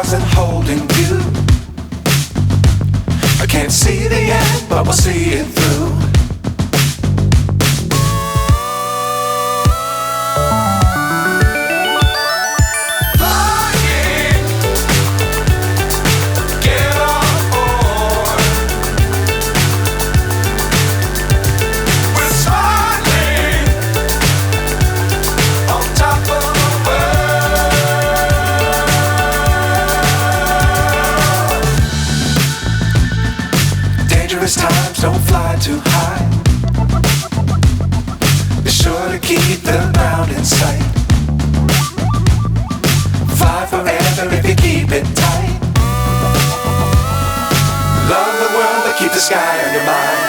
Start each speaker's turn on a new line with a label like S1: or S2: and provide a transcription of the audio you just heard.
S1: stars and holding you. I can't see the end, but we'll see it through. Times don't fly too high. Be sure to keep the ground in sight. Fly forever if you keep it tight. Love the world but keep the sky on your mind.